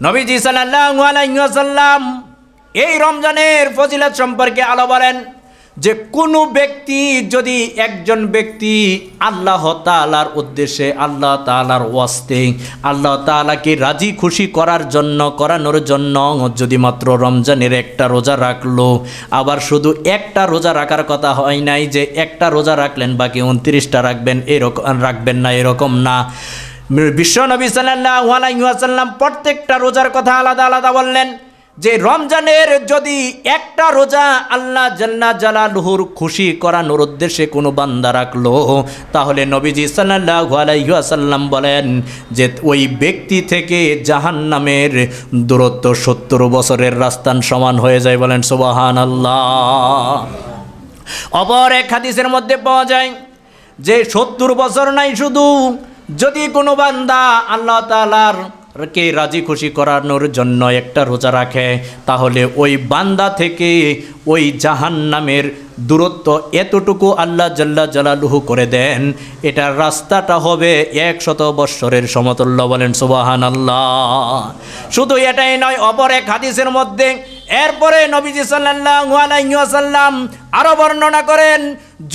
নবীজি সাল্লাল্লাহু আলাইহি ওয়াসাল্লাম এই রমজানের ফজিলত সম্পর্কে আলো বলেন যে কোনো ব্যক্তি যদি একজন ব্যক্তি আল্লাহ তাআলার উদ্দেশ্যে, আল্লাহ তাআলার ওয়াস্তে, আল্লাহ তাআলাকে রাজি খুশি করানোর জন্য যদি মাত্র রমজানের একটা রোজা রাখলো, আবার শুধু একটা রোজা রাখার কথা হয় নাই যে একটা রোজা রাখলেন বাকি 29টা রাখবেন, এরকম না। বিশ্বনবী সাল্লাল্লাহু আলাইহি ওয়াসাল্লাম প্রত্যেকটা রোজার কথা আলাদা আলাদা বললেন যে রমজানের যদি একটা রোজা আল্লাহ জাল্লা জালালুহুর খুশি করানোর উদ্দেশ্যে কোনো বান্দা রাখলো, তাহলে নবীজি সাল্লাল্লাহু আলাইহি ওয়াসাল্লাম বলেন যে ওই ব্যক্তি থেকে জাহান্নামের দূরত্ব 70 বছরের রাস্তার সমান হয়ে যায়। বলেন সুবহানাল্লাহ। অপর এক হাদিসের মধ্যে পাওয়া যায় যে 70 বছর নাই, শুধু যদি কোনো বান্দা আল্লাহ তাআলার কে রাজি খুশি করানোর জন্য একটা রোজা রাখে, তাহলে ওই বান্দা থেকে ওই জাহান্নামের দূরত্ব এতটুকু আল্লাহ জাল্লা জালালুহু করে দেন, এটার রাস্তাটা হবে 100 বৎসরের সমতুল্য। বলেন সুবহানাল্লাহ। শুধু এটাই নয়, অপর এক হাদিসের মধ্যে এরপরে নবীজি সাল্লাল্লাহু আলাইহি ওয়াসাল্লাম আরো বর্ণনা করেন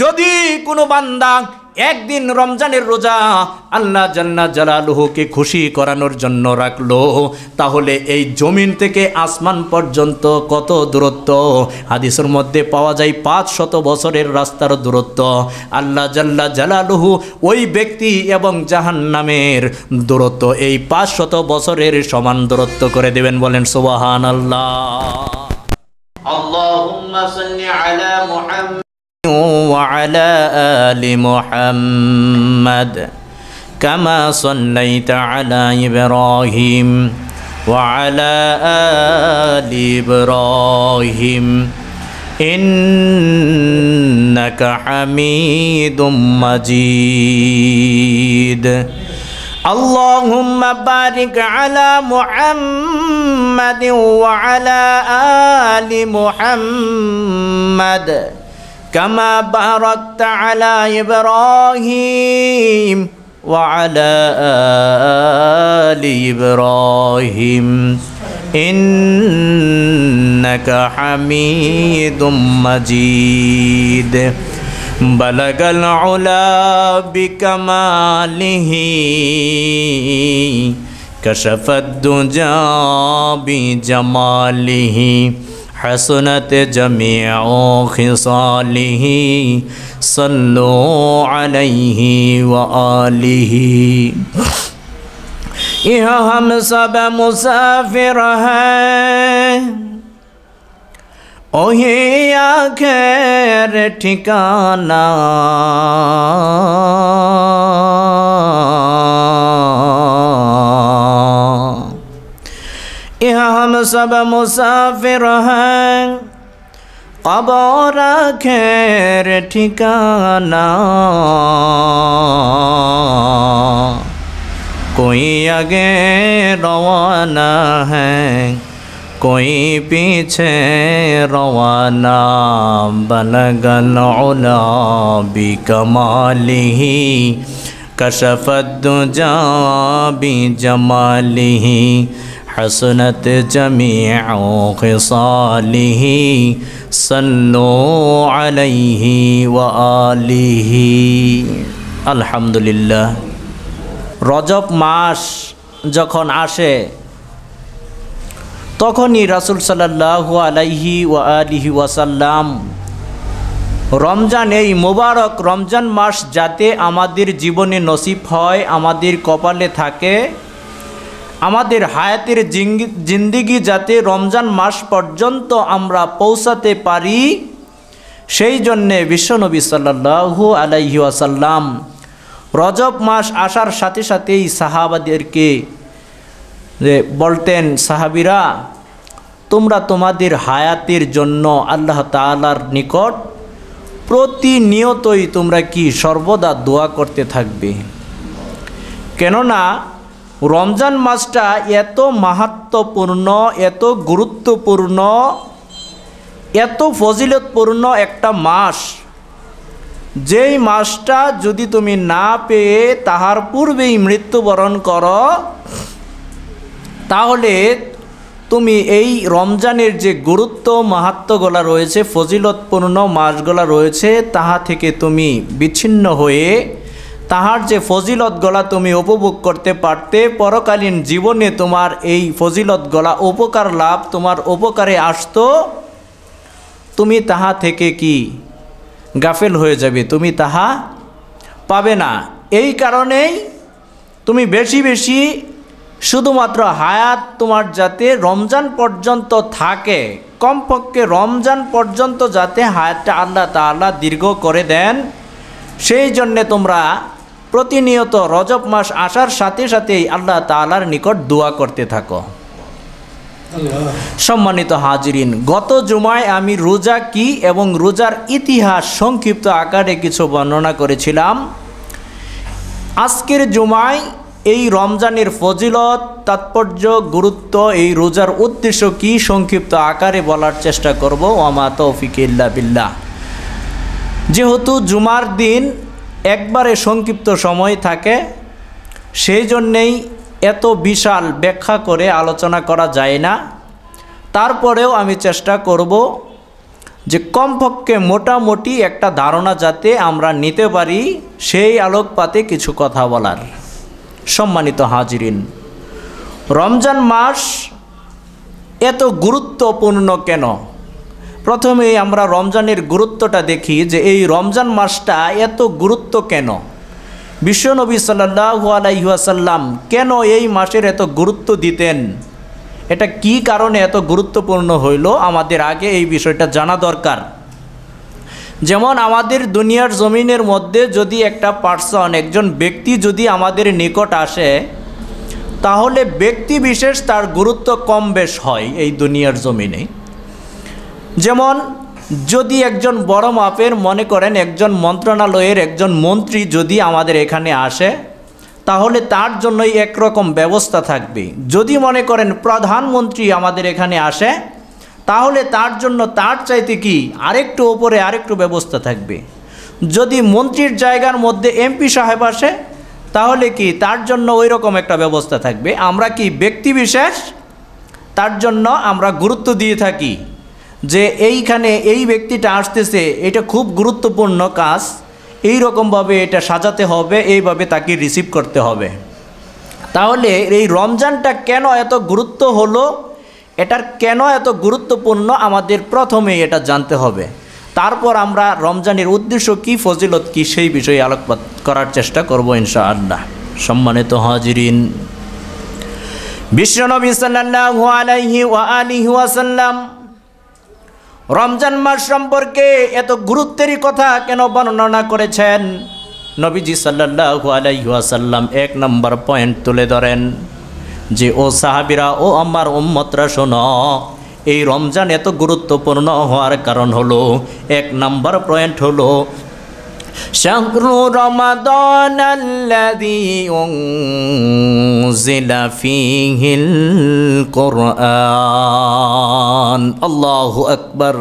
যদি কোনো বান্দা একদিন রমজানের রোজা আল্লাহ জাল্লা জালালুহুকে খুশি করানোর জন্য রাখলো, তাহলে এই জমিন থেকে আসমান পর্যন্ত কত দূরত্ব? হাদিসের মধ্যে পাওয়া যায় 500 বছরের রাস্তার দূরত্ব। আল্লাহ জাল্লা জালালুহু ওই ব্যক্তি এবং জাহান্নামের দূরত্ব এই 500 বছরের সমান দূরত্ব করে দেবেন। বলেন সুবহানাল্লাহ। আল্লাহুম্মা সাল্লি আলা মুহাম্মাদ وعلى آل محمد كما صليت على إبراهيم وعلى آل إبراهيم إنك حميد مجيد اللهم بارك على محمد وعلى آل محمد كما باركت على إبراهيم وعلى آل إبراهيم إنك حميد مجيد بلغ العلا بكماله كشف الدجى بجماله حسنت جميع خصاله صلوا عليه وآله यहाँ हम सब मुसाफिर हैं ओही आखिर ठिकाना यहाँ हम सब मुसाफिर हैं कब्र आखिर ठिकाना कोई आगे रवाना है कोई पीछे रवाना बलगल उला बिकमालिही कशफद दुजा बिजमालिही हसनत जमीअ खिसालिही सल्लु अलैहि व आलिहि। अल्हम्दुलिल्लाह। रजब मास যখন আসে তখনই রাসূল সাল্লাল্লাহু আলাইহি ওয়া আলিহি ওয়াসাল্লাম রমজান, এই মুবারক রমজান মাস যাতে আমাদের জীবনে নসিব হয়, আমাদের কপালে থাকে, আমাদের হায়াতের জিন্দেগি যাতে রমজান মাস পর্যন্ত আমরা পৌঁছাতে পারি, সেই জন্যে বিশ্বনবী সাল্লাল্লাহু আলাইহি ওয়াসাল্লাম রজব মাস আসার সাথে সাথেই সাহাবাদেরকে বলতেন, সাহাবীরা তোমরা তোমাদের হায়াতের জন্য আল্লাহ তাআলার নিকট প্রতিনিয়তই তোমরা কি সর্বদা দোয়া করতে থাকবে, কেননা রমজান মাসটা এত মাহাত্ম্যপূর্ণ, এত গুরুত্বপূর্ণ, এত ফজিলতপূর্ণ একটা মাস, যেই মাসটা যদি তুমি না পেয়ে তাহার পূর্বেই মৃত্যুবরণ করো, তাহলে তুমি এই রমজানের যে গুরুত্ব মাহাত্ম্যগুলো রয়েছে, ফজিলতপূর্ণ মাসগুলো রয়েছে, তাহা থেকে তুমি বিচ্ছিন্ন হয়ে তাহার যে ফজিলতগুলা তুমি উপভোগ করতে পারতে, পরকালীন জীবনে তোমার এই ফজিলতগুলা উপকার লাভ তোমার উপকারে আসতো, তুমি তাহা থেকে কি গাফেল হয়ে যাবে, তুমি তাহা পাবে না। এই কারণেই তুমি বেশি বেশি শুধুমাত্র হায়াত তোমার যাতে রমজান পর্যন্ত থাকে, কমপক্ষে রমজান পর্যন্ত যাতে হায়াতটা আল্লাহ তাআলা দীর্ঘ করে দেন, সেই জন্যে তোমরা প্রতিনিয়ত রজব মাস আসার সাথে সাথেই আল্লাহ তাআলার নিকট দোয়া করতে থাকো। সম্মানিত হাজিরিন, গত জুমায় আমি রোজা কি এবং রোজার ইতিহাস সংক্ষিপ্ত আকারে কিছু বর্ণনা করেছিলাম। আজকের জুমায় এই রমজানের ফজিলত, তাৎপর্য, গুরুত্ব, এই রোজার উদ্দেশ্য কি সংক্ষিপ্ত আকারে বলার চেষ্টা করব। ওয়া তৌফিক ইল্লা বিল্লাহ। যেহেতু জুমার দিন একবারে সংক্ষিপ্ত সময় থাকে, সেই জন্যেই এত বিশাল ব্যাখ্যা করে আলোচনা করা যায় না। তারপরেও আমি চেষ্টা করব যে কমপক্ষে মোটামুটি একটা ধারণা যাতে আমরা নিতে পারি, সেই আলোকপাতে কিছু কথা বলার। সম্মানিত হাজিরিন, রমজান মাস এত গুরুত্বপূর্ণ কেন? প্রথমে আমরা রমজানের গুরুত্বটা দেখি যে এই রমজান মাসটা এত গুরুত্ব কেন। বিশ্বনবী সাল্লাল্লাহু আলাইহি ওয়াসাল্লাম কেন এই মাসের এত গুরুত্ব দিতেন, এটা কি কারণে এত গুরুত্বপূর্ণ হইল, আমাদের আগে এই বিষয়টা জানা দরকার। যেমন আমাদের দুনিয়ার জমিনের মধ্যে যদি একটা পার্সন, একজন ব্যক্তি যদি আমাদের নিকট আসে, তাহলে ব্যক্তি বিশেষ তার গুরুত্ব কম বেশ হয় এই দুনিয়ার জমিনে। যেমন যদি একজন বড় মাপের, মনে করেন একজন মন্ত্রণালয়ের একজন মন্ত্রী যদি আমাদের এখানে আসে, তাহলে তার জন্যই একরকম ব্যবস্থা থাকবে। যদি মনে করেন প্রধানমন্ত্রী আমাদের এখানে আসে, তাহলে তার জন্য তার চাইতে কি আরেকটু ওপরে আরেকটু ব্যবস্থা থাকবে। যদি মন্ত্রীর জায়গার মধ্যে এমপি সাহেব আসে, তাহলে কি তার জন্য ওই রকম একটা ব্যবস্থা থাকবে। আমরা কি ব্যক্তি বিশেষ, তার জন্য আমরা গুরুত্ব দিয়ে থাকি যে এইখানে এই ব্যক্তিটা আসতেছে, এটা খুব গুরুত্বপূর্ণ কাজ, এই রকমভাবে এটা সাজাতে হবে, এইভাবে তাকে রিসিভ করতে হবে। তাহলে এই রমজানটা কেন এত গুরুত্ব হলো, এটার কেন এত গুরুত্বপূর্ণ আমাদের প্রথমে এটা জানতে হবে। তারপর আমরা রমজানের উদ্দেশ্য কি, ফজিলত কি, সেই বিষয়ে আলোকপাত করার চেষ্টা করব ইনশাআল্লাহ। সম্মানিত হাজিরিন, বিশ্বনবী সাল্লাল্লাহু আলাইহি ওয়া আলিহি ওয়াসাল্লাম রমজান মাস সম্পর্কে এত গুরুত্বের কথা কেন বর্ণনা করেছেন? নবীজি সাল্লাল্লাহু আলাইহি ওয়াসাল্লাম এক নম্বর পয়েন্ট তুলে ধরেন যে, ও সাহাবীরা, ও আমার উম্মতরা শোনো, এই রমজান এত গুরুত্বপূর্ণ হওয়ার কারণ হলো, এক নম্বর পয়েন্ট হলো শাহরু রমাদানাল্লাযী উনজিলা ফীহিল কুরআন। আল্লাহু আকবার।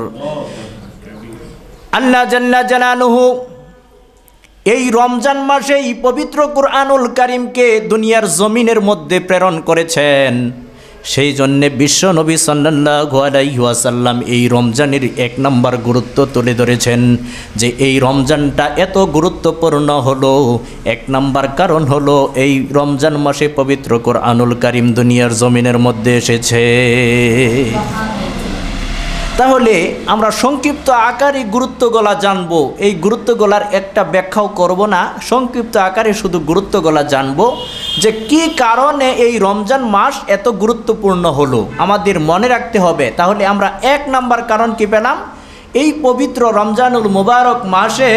আল্লাহ জাল্লা জালালুহু এই রমজান মাসে এই পবিত্র কুরআনুল কারীমকে দুনিয়ার জমিনের মধ্যে প্রেরণ করেছেন। সেই জন্যে বিশ্বনবী সাল্লাল্লাহু আলাইহি ওয়াসাল্লাম এই রমজানের এক নম্বর গুরুত্ব তুলে ধরেছেন যে এই রমজানটা এত গুরুত্বপূর্ণ হলো, এক নম্বর কারণ হলো এই রমজান মাসে পবিত্র কুরআনুল কারীম দুনিয়ার জমিনের মধ্যে এসেছে। তাহলে আমরা সংক্ষিপ্ত আকারে গুরুত্বগুলা জানবো। এই গুরুত্বগুলার একটা ব্যাখ্যাও করব না, সংক্ষিপ্ত আকারে শুধু গুরুত্বগুলা জানবো যে কি কারণে এই রমজান মাস এত গুরুত্বপূর্ণ হলো, আমাদের মনে রাখতে হবে। তাহলে আমরা এক নাম্বার কারণ কি পেলাম, এই পবিত্র রমজানুল মুবারক মাসে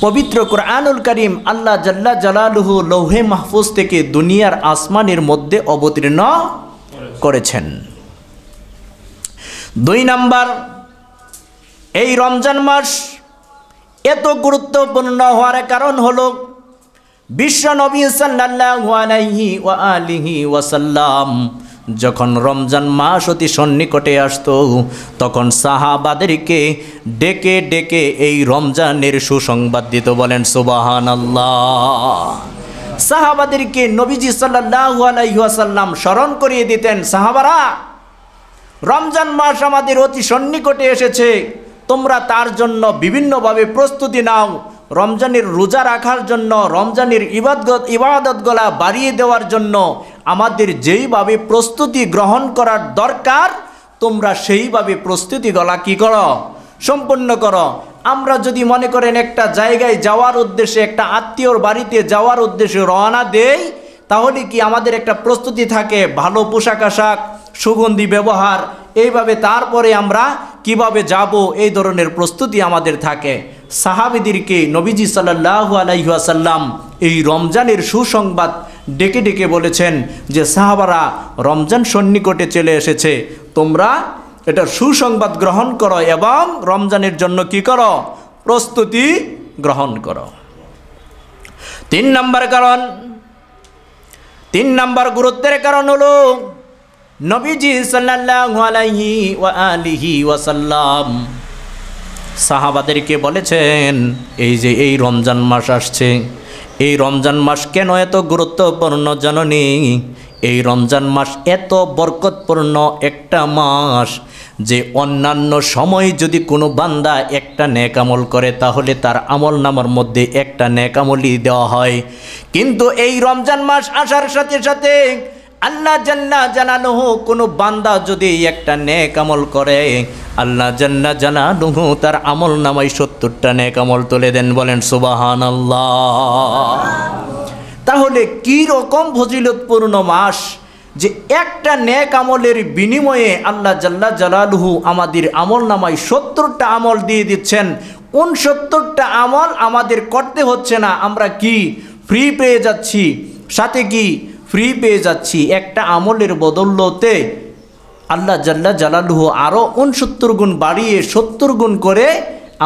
পবিত্র কুরআনুল কারীম আল্লাহ জাল্লা জালালুহু লৌহে মাহফুজ থেকে দুনিয়ার আসমানের মধ্যে অবতীর্ণ করেছেন। দুই নাম্বার, এই রমজান মাস এত গুরুত্বপূর্ণ হওয়ার কারণ হলো বিশ্ব নবী সাল্লাল্লাহু আলাইহি ওয়া আলিহি ওয়াসাল্লাম যখন রমজান মাস অতি সন্নিকটে আসতো, তখন সাহাবাদেরকে ডেকে ডেকে এই রমজানের সুসংবাদ দিত। বলেন সুবহানাল্লাহ। সাহাবাদেরকে নবীজি সাল্লাল্লাহু আলাইহি ওয়াসাল্লাম স্মরণ করিয়ে দিতেন, সাহাবারা রমজান মাস আমাদের অতি সন্নিকটে এসেছে, তোমরা তার জন্য বিভিন্নভাবে প্রস্তুতি নাও। রমজানের রোজা রাখার জন্য, রমজানের ইবাদতগুলা বাড়িয়ে দেওয়ার জন্য আমাদের যেইভাবে প্রস্তুতি গ্রহণ করার দরকার, তোমরা সেইভাবে প্রস্তুতিগুলা কি করো, সম্পন্ন করো। আমরা যদি মনে করেন একটা জায়গায় যাওয়ার উদ্দেশ্যে, একটা আত্মীয়র বাড়িতে যাওয়ার উদ্দেশ্যে রওনা দেই, তাহলে কি আমাদের একটা প্রস্তুতি থাকে, ভালো পোশাক আশাক, সুগন্ধি ব্যবহার, এইভাবে তারপরে আমরা কিভাবে যাব, এই ধরনের প্রস্তুতি আমাদের থাকে। সাহাবীদেরকে নবীজি সাল্লাল্লাহু আলাইহি ওয়াসাল্লাম এই রমজানের সুসংবাদ ডেকে ডেকে বলেছেন যে সাহাবারা, রমজান সন্নিকটে চলে এসেছে, তোমরা এটা সুসংবাদ গ্রহণ করো এবং রমজানের জন্য কি করো, প্রস্তুতি গ্রহণ করো। 3 নম্বর কারণ, 3 নম্বর গুরুত্বের কারণ হলো নবীজি সাল্লাল্লাহু আলাইহি ওয়া আলিহি ওয়াসাল্লাম সাহাবাদেরকে বলেছেন, এই যে এই রমজান মাস আসছে, এই রমজান মাস কেন এত গুরুত্বপূর্ণ জানেননি? এই রমজান মাস এত বরকতপূর্ণ একটা মাস যে অন্যান্য সময় যদি কোনো বান্দা একটা নেক আমল করে তাহলে তার আমল নামার মধ্যে একটা নেক আমলই দেওয়া হয়, কিন্তু এই রমজান মাস আসার সাথে সাথে আল্লাহ জাল্লা জালালুহু কোনো বান্দা যদি একটা নেক আমল করে, আল্লাহ জাল্লা জালালুহু তার আমল নামায় 70টা নেক আমল তুলে দেন, বলেন সুবহানাল্লাহ। তাহলে কি রকম ফজিলতপূর্ণ মাস যে একটা নেক আমলের বিনিময়ে আল্লাহ জাল্লা জালালুহু আমাদের আমল নামায় 70টা আমল দিয়ে দিচ্ছেন। 69টা আমল আমাদের করতে হচ্ছে না, আমরা কি ফ্রি পেয়ে যাচ্ছি, সাথে কি ফ্রি পেয়ে যাচ্ছি। একটা আমলের বদৌলতে আল্লাহ জাল্লা জালালুহু আরও 69 গুণ বাড়িয়ে 70 গুণ করে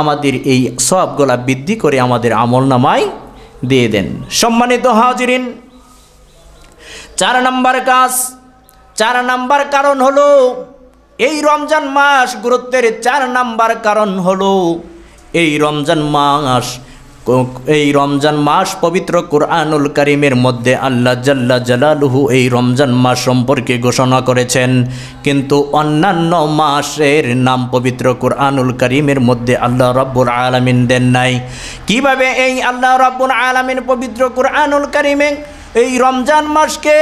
আমাদের এই সওয়াবগুলা বৃদ্ধি করে আমাদের আমল নামায় দিয়ে দেন। সম্মানিত হাজিরিন, 4 নম্বর কাজ, 4 নম্বর কারণ হলো এই রমজান মাস গুরুত্বের 4 নম্বর কারণ হলো এই রমজান মাস পবিত্র কুরআনুল কারীমের মধ্যে আল্লাহ জাল্লা জালালুহু এই রমজান মাস সম্পর্কে ঘোষণা করেছেন, কিন্তু অন্যান্য মাসের নাম পবিত্র কুরআনুল কারীমের মধ্যে আল্লাহ রাব্বুল আলামিন দেন নাই। কিভাবে এই আল্লাহ রাব্বুল আলামিন পবিত্র কুরআনুল কারীমে এই রমজান মাসকে,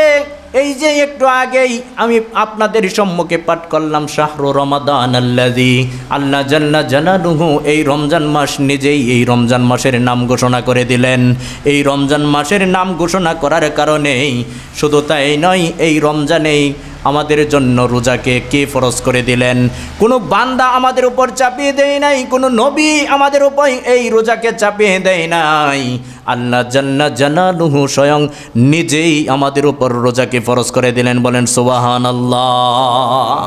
এই যে একটু আগেই আমি আপনাদের সম্মুখে পাঠ করলাম, শাহরু রমাদান আল্লাযী, আল্লাহ জাল্লা জালালুহু এই রমজান মাস নিজেই এই রমজান মাসের নাম ঘোষণা করে দিলেন। এই রমজান মাসের নাম ঘোষণা করার কারণেই শুধু তাই নয়, এই রমজানেই আমাদের জন্য রোজাকে কে ফরজ করে দিলেন? কোনো বান্দা আমাদের উপর চাপিয়ে দেয় নাই, কোনো নবী আমাদের উপর এই রোজাকে চাপিয়ে দেয় নাই। আল্লাহ জাল্লা জালালুহু স্বয়ং নিজেই আমাদের উপর রোজাকে ফরজ করে দিলেন, বলেন সুবহানাল্লাহ।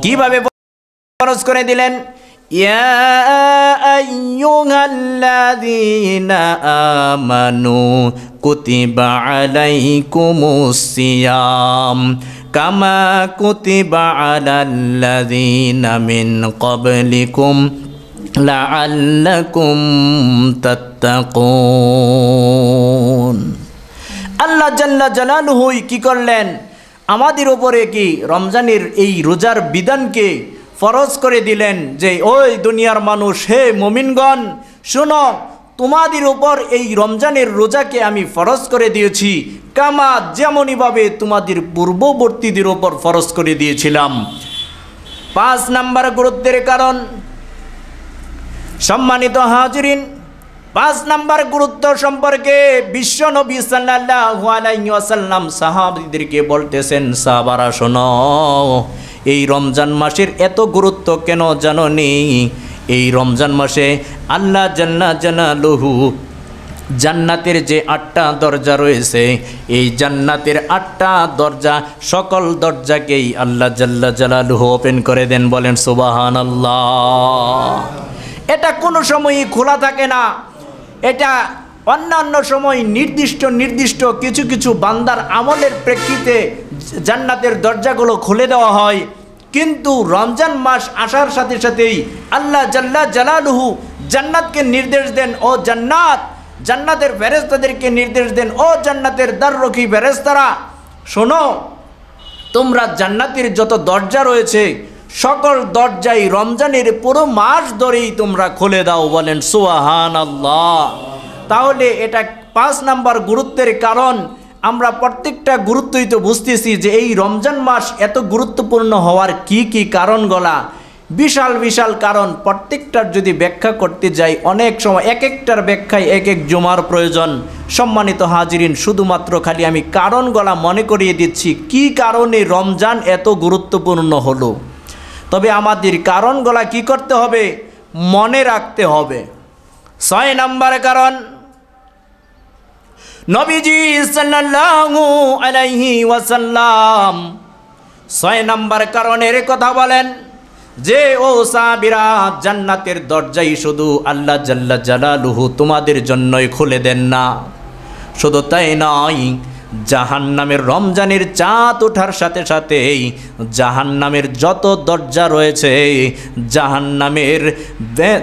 কিভাবে ফরজ করে দিলেন? ইয়া আইয়ুহাল্লাযীনা আমানু কুতিবা আলাইকুমুস সিয়াম কামা কুতিবা আলাল্লাযীনা মিন ক্বাবলিকুম লাআল্লাকুম তাত্তাকুন। আল্লাহ জাল্লা জালালুহু কি করলেন? আমাদের উপরে কি রমজানের এই রোজার বিধানকে ফরজ করে দিলেন যে ওই দুনিয়ার মানুষ, হে মুমিনগণ শোনো, তোমাদের উপর এই রমজানের রোজাকে আমি ফরজ করে দিয়েছি, কামা যেমনইভাবে তোমাদের পূর্ববর্তীদের উপর ফরজ করে দিয়েছিলাম। 5 নম্বর গুরুত্বের কারণ, সম্মানিত হাজিরিন, 5 নম্বর গুরুত্ব সম্পর্কে বিশ্ব নবী সাল্লাল্লাহু আলাইহি ওয়াসাল্লাম সাহাবীদেরকে বলতেছেন, সাহাবারা শোনো, এই রমজান মাসের এত গুরুত্ব কেন জানোনি? এই রমজান মাসে আল্লাহ জাল্লা জালালুহু জান্নাতের যে 8টা দরজা রয়েছে, এই জান্নাতের 8টা দরজা, সকল দরজাকেই আল্লাহ জাল্লা জালালুহু ওপেন করে দেন, বলেন সুবহানাল্লাহ। এটা কোনো সময়ই খোলা থাকে না, এটা অন্যান্য সময় নির্দিষ্ট কিছু কিছু বান্দার আমলের প্রেক্ষিতে জান্নাতের দরজাগুলো খুলে দেওয়া হয়। কিন্তু রমজান মাস আসার সাথে সাথেই আল্লাহ জাল্লা জালালুহু জান্নাতকে নির্দেশ দেন, ও জান্নাত, জান্নাতের ফেরেশতাদেরকে নির্দেশ দেন, ও জান্নাতের দ্বাররক্ষী ফেরেশতারা, শোনো, তোমরা জান্নাতের যত দরজা রয়েছে সকল দরজাই রমজানের পুরো মাস ধরেই তোমরা খুলে দাও। বলেন সুবহানাল্লাহ। তাহলে এটা 5 নাম্বার গুরুত্বের কারণ। আমরা প্রত্যেকটা গুরুত্বই তো বুঝতেছি যে এই রমজান মাস এত গুরুত্বপূর্ণ হওয়ার কি কারণগুলা, বিশাল বিশাল কারণ। প্রত্যেকটার যদি ব্যাখ্যা করতে যাই অনেক সময় এক একটার ব্যাখ্যায় এক এক জুমার প্রয়োজন। সম্মানিত হাজিরিন, শুধুমাত্র খালি আমি কারণগুলা মনে করিয়ে দিচ্ছি কি কারণে রমজান এত গুরুত্বপূর্ণ হলো। তবে আমাদের কারণগুলা কি করতে হবে? মনে রাখতে হবে। 6 নাম্বার কারণ, নবীজি সাল্লাল্লাহু আলাইহি ওয়াসাল্লাম 6 নাম্বার কারণের কথা বলেন যে ও সাহাবীরা, জান্নাতের দরজাই শুধু আল্লাহ জাল্লা জালালুহু তোমাদের জন্যই খুলে দেন না। শুধু তাই নয়, জাহান্নামের রমজানের চাঁদ ওঠার সাথে সাথেই জাহান্নামের যত দরজা রয়েছে, জাহান্নামের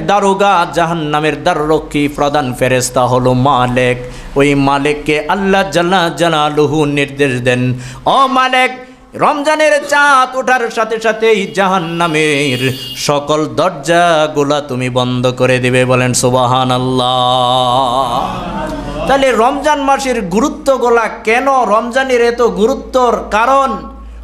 দারোগা, জাহান্নামের দ্বাররক্ষী প্রধান ফেরেশতা হলো মালিক। ওই মালিককে আল্লাহ জাল্লা জালালুহু নির্দেশ দেন, ও মালিক, রমজানের চাঁদ ওঠার সাথে সাথেই জাহান্নামের সকল দরজাগুলা তুমি বন্ধ করে দিবে। বলেন সুবহানাল্লাহ। তাহলে রমজান মাসের গুরুত্বগুলা কেন? রমজানের এত গুরুত্বর কারণ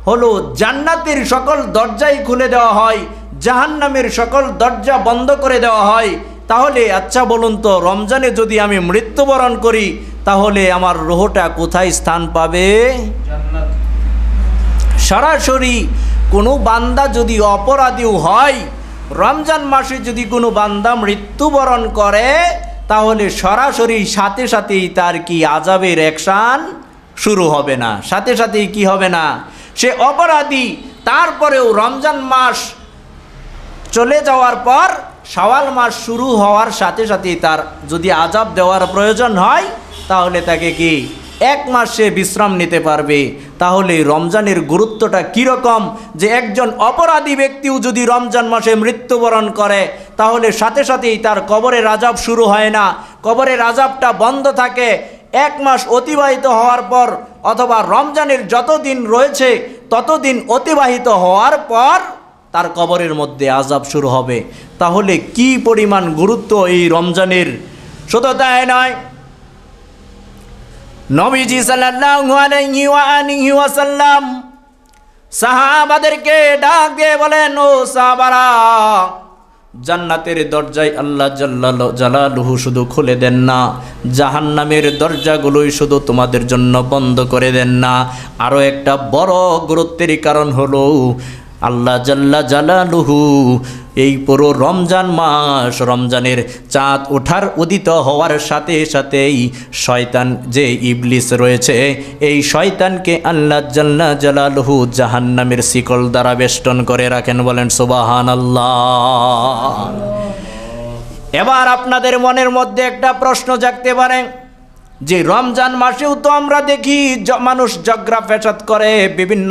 হলো জান্নাতের সকল দরজাই খুলে দেওয়া হয়, জাহান্নামের সকল দরজা বন্ধ করে দেওয়া হয়। তাহলে আচ্ছা বলুন তো, রমজানে যদি আমি মৃত্যুবরণ করি তাহলে আমার রূহটা কোথায় স্থান পাবে? জান্নাত। সরাসরি কোনো বান্দা যদি অপরাধীও হয়, রমজান মাসে যদি কোনো বান্দা মৃত্যুবরণ করে তাহলে সরাসরি সাথে সাথেই তার কি আযাবের অ্যাকশন শুরু হবে না, সাথে সাথেই কি হবে না, সে অপরাধী। তারপরেও রমজান মাস চলে যাওয়ার পর শাওয়াল মাস শুরু হওয়ার সাথে সাথেই তার যদি আযাব দেওয়ার প্রয়োজন হয় তাহলে তাকে কি 1 মাস সে বিশ্রাম নিতে পারবে। তাহলে রমজানের গুরুত্বটা কীরকম যে একজন অপরাধী ব্যক্তিও যদি রমজান মাসে মৃত্যুবরণ করে তাহলে সাথে সাথেই তার কবরের আযাব শুরু হয় না, কবরের আযাবটা বন্ধ থাকে। 1 মাস অতিবাহিত হওয়ার পর অথবা রমজানের যতদিন রয়েছে ততদিন অতিবাহিত হওয়ার পর তার কবরের মধ্যে আযাব শুরু হবে। তাহলে কি পরিমাণ গুরুত্ব এই রমজানের! শুধু তাই নয়, নবীজি সাল্লাল্লাহু আলাইহি ওয়াসাল্লাম সাহাবাদেরকে ডাক দিয়ে বলেন, ও সাহাবারা, জান্নাতের দরজায় আল্লাহ জালালুহু শুধু খুলে দেন না, জাহান্নামের দরজাগুলোই শুধু তোমাদের জন্য বন্ধ করে দেন না। আরও একটা বড় গুরুত্বের কারণ হলো আল্লাহ জাল্লা জালালুহু এই পুরো রমজান মাস, রমজানের চাঁদ ওঠার উদিত হওয়ার সাথে সাথেই শয়তান যে ইবলিস রয়েছে, এই শয়তানকে আল্লাহ জাল্লা জালালুহু জাহান্নামের শিকল দ্বারা বেষ্টন করে রাখেন। বলেন সুবহানাল্লাহ। এবার আপনাদের মনের মধ্যে একটা প্রশ্ন জাগতে পারে যে রমজান মাসেও তো আমরা দেখি মানুষ ঝগড়া ফ্যাসাদ করে, বিভিন্ন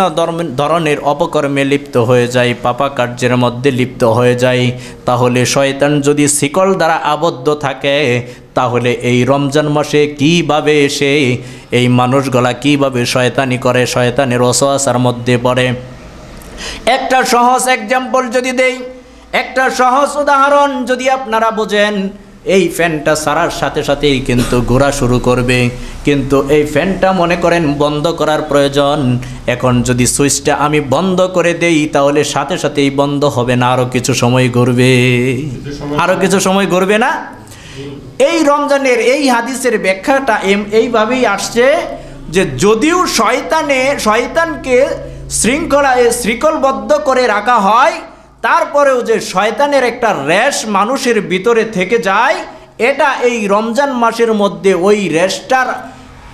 ধরনের অপকর্মে লিপ্ত হয়ে যায়, পাপা কার্যের মধ্যে লিপ্ত হয়ে যায়। তাহলে শয়তান যদি শিকল দ্বারা আবদ্ধ থাকে তাহলে এই রমজান মাসে কিভাবে সে এই মানুষগুলা কিভাবে শয়তানি করে, শয়তানের ওয়াসওয়াসার মধ্যে পড়ে? একটা সহজ এক্সাম্পল যদি দেই, একটা সহজ উদাহরণ যদি আপনারা বোঝেন, এই ফ্যানটা ছাড়ার সাথে সাথেই কিন্তু ঘোরা শুরু করবে, কিন্তু এই ফ্যানটা মনে করেন বন্ধ করার প্রয়োজন। এখন যদি সুইচটা আমি বন্ধ করে দেই তাহলে সাথে সাথেই বন্ধ হবে না, আরও কিছু সময় ঘুরবে, আরও কিছু সময় ঘুরবে না। এই রমজানের এই হাদিসের ব্যাখ্যাটা এইভাবেই আসছে যে যদিও শয়তানকে শৃঙ্খলবদ্ধ করে রাখা হয়, তারপরেও যে শয়তানের একটা রেশ মানুষের ভিতরে থেকে যায়, এটা এই রমজান মাসের মধ্যে ওই রেশটার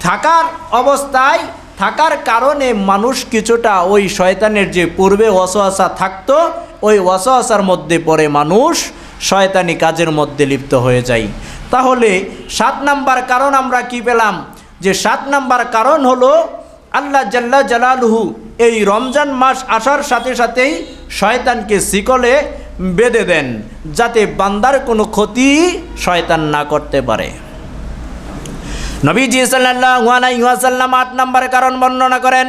থাকার অবস্থায় থাকার কারণে মানুষ কিছুটা ওই শয়তানের যে পূর্বে ওয়াসওয়াসা থাকতো ওই ওয়াসওয়াসার মধ্যে পড়ে মানুষ শয়তানি কাজের মধ্যে লিপ্ত হয়ে যায়। তাহলে 7 নাম্বার কারণ আমরা কি পেলাম? যে 7 নাম্বার কারণ হলো আল্লাহ জাল্লা জালালুহু এই রমজান মাস আসার সাথে সাথেই শয়তানকে শিকলে বেঁধে দেন যাতে বান্দার কোনো ক্ষতি শয়তান না করতে পারে। নবীজি সাল্লাল্লাহু আলাইহি ওয়াসাল্লাম 8 নম্বর কারণ বর্ণনা করেন।